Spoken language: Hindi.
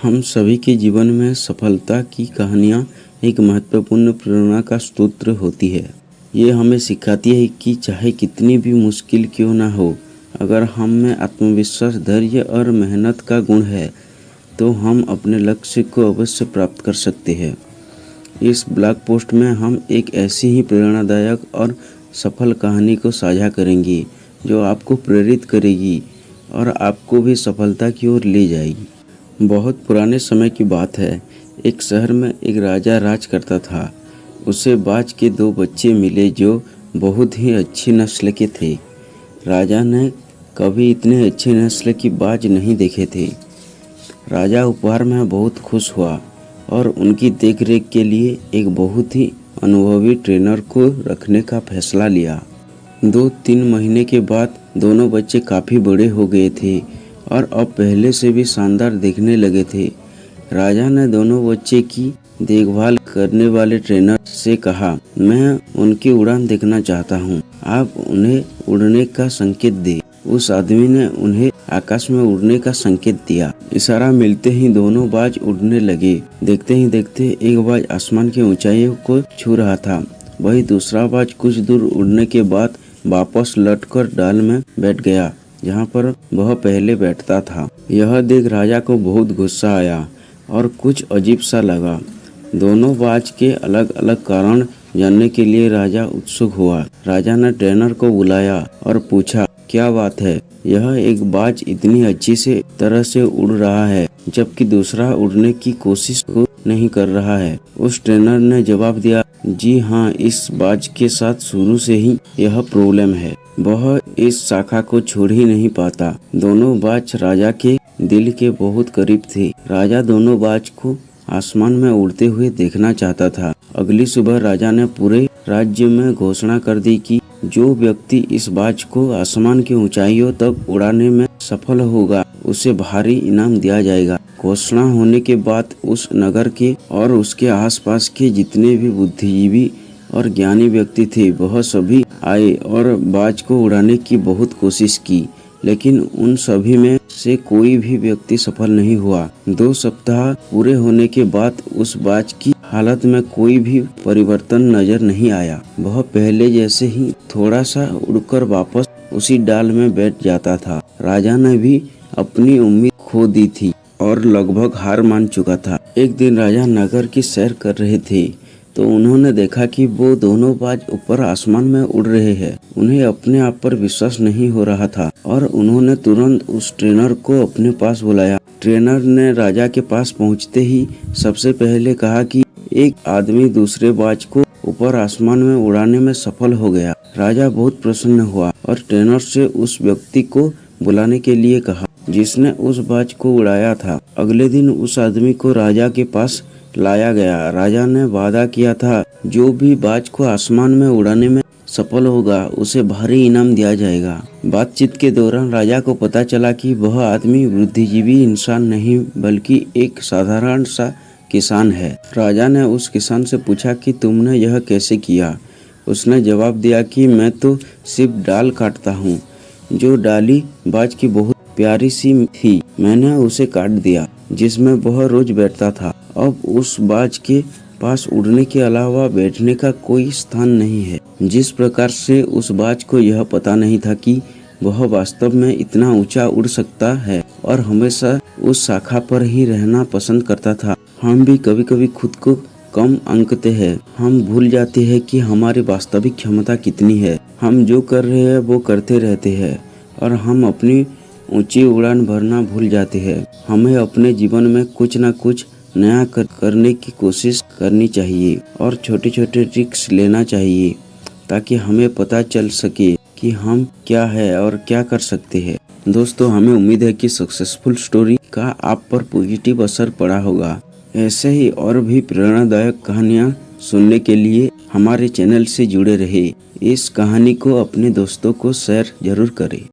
हम सभी के जीवन में सफलता की कहानियाँ एक महत्वपूर्ण प्रेरणा का स्रोत होती है। ये हमें सिखाती है कि चाहे कितनी भी मुश्किल क्यों ना हो, अगर हम में आत्मविश्वास, धैर्य और मेहनत का गुण है तो हम अपने लक्ष्य को अवश्य प्राप्त कर सकते हैं। इस ब्लॉग पोस्ट में हम एक ऐसी ही प्रेरणादायक और सफल कहानी को साझा करेंगे जो आपको प्रेरित करेगी और आपको भी सफलता की ओर ले जाएगी। बहुत पुराने समय की बात है। एक शहर में एक राजा राज करता था। उसे बाज के दो बच्चे मिले जो बहुत ही अच्छी नस्ल के थे। राजा ने कभी इतने अच्छे नस्ल की बाज नहीं देखे थे। राजा उपहार में बहुत खुश हुआ और उनकी देखरेख के लिए एक बहुत ही अनुभवी ट्रेनर को रखने का फैसला लिया। 2-3 महीने के बाद दोनों बच्चे काफ़ी बड़े हो गए थे और अब पहले से भी शानदार दिखने लगे थे। राजा ने दोनों बच्चे की देखभाल करने वाले ट्रेनर से कहा, मैं उनकी उड़ान देखना चाहता हूँ, आप उन्हें उड़ने का संकेत दें। उस आदमी ने उन्हें आकाश में उड़ने का संकेत दिया। इशारा मिलते ही दोनों बाज उड़ने लगे। देखते ही देखते एक बाज आसमान की ऊंचाइयों को छू रहा था। वही दूसरा बाज कुछ दूर उड़ने के बाद वापस लौटकर डाल में बैठ गया जहाँ पर वह पहले बैठता था। यह देख राजा को बहुत गुस्सा आया और कुछ अजीब सा लगा। दोनों बाज के अलग अलग कारण जानने के लिए राजा उत्सुक हुआ। राजा ने ट्रेनर को बुलाया और पूछा, क्या बात है? यह एक बाज इतनी अच्छी से तरह से उड़ रहा है जबकि दूसरा उड़ने की कोशिश को नहीं कर रहा है। उस ट्रेनर ने जवाब दिया, जी हाँ, इस बाज के साथ शुरू से ही यह प्रॉब्लम है, वह इस शाखा को छोड़ ही नहीं पाता। दोनों बाज राजा के दिल के बहुत करीब थे। राजा दोनों बाज को आसमान में उड़ते हुए देखना चाहता था। अगली सुबह राजा ने पूरे राज्य में घोषणा कर दी कि जो व्यक्ति इस बाज को आसमान की ऊंचाइयों तक उड़ाने में सफल होगा उसे भारी इनाम दिया जाएगा। घोषणा होने के बाद उस नगर के और उसके आसपास के जितने भी बुद्धिजीवी और ज्ञानी व्यक्ति थे वह सभी आए और बाज को उड़ाने की बहुत कोशिश की, लेकिन उन सभी में से कोई भी व्यक्ति सफल नहीं हुआ। 2 सप्ताह पूरे होने के बाद उस बाज की हालत में कोई भी परिवर्तन नजर नहीं आया। वह पहले जैसे ही थोड़ा सा उड़कर वापस उसी डाल में बैठ जाता था। राजा ने भी अपनी उम्मीद खो दी थी और लगभग हार मान चुका था। एक दिन राजा नगर की सैर कर रहे थे तो उन्होंने देखा कि वो दोनों बाज ऊपर आसमान में उड़ रहे हैं। उन्हें अपने आप पर विश्वास नहीं हो रहा था और उन्होंने तुरंत उस ट्रेनर को अपने पास बुलाया। ट्रेनर ने राजा के पास पहुंचते ही सबसे पहले कहा कि एक आदमी दूसरे बाज को ऊपर आसमान में उड़ाने में सफल हो गया। राजा बहुत प्रसन्न हुआ और ट्रेनर से उस व्यक्ति को बुलाने के लिए कहा जिसने उस बाज को उड़ाया था। अगले दिन उस आदमी को राजा के पास लाया गया। राजा ने वादा किया था, जो भी बाज को आसमान में उड़ाने में सफल होगा उसे भारी इनाम दिया जाएगा। बातचीत के दौरान राजा को पता चला कि वह आदमी बुद्धिजीवी इंसान नहीं बल्कि एक साधारण सा किसान है। राजा ने उस किसान से पूछा कि तुमने यह कैसे किया? उसने जवाब दिया कि मैं तो सिर्फ डाल काटता हूँ। जो डाली बाज की बहुत प्यारी सी थी, मैंने उसे काट दिया जिसमें वह रोज बैठता था। अब उस बाज के पास उड़ने के अलावा बैठने का कोई स्थान नहीं है। जिस प्रकार से उस बाज को यह पता नहीं था कि वह वास्तव में इतना ऊंचा उड़ सकता है और हमेशा उस शाखा पर ही रहना पसंद करता था। हम भी कभी कभी खुद को कम आंकते हैं। हम भूल जाते हैं कि हमारी वास्तविक क्षमता कितनी है। हम जो कर रहे हैं वो करते रहते हैं और हम अपनी ऊंची उड़ान भरना भूल जाते हैं। हमें अपने जीवन में कुछ न कुछ नया करने की कोशिश करनी चाहिए और छोटे छोटे रिस्क लेना चाहिए ताकि हमें पता चल सके कि हम क्या है और क्या कर सकते हैं। दोस्तों, हमें उम्मीद है कि सक्सेसफुल स्टोरी का आप पर पॉजिटिव असर पड़ा होगा। ऐसे ही और भी प्रेरणादायक कहानियाँ सुनने के लिए हमारे चैनल से जुड़े रहे। इस कहानी को अपने दोस्तों को शेयर जरूर करें।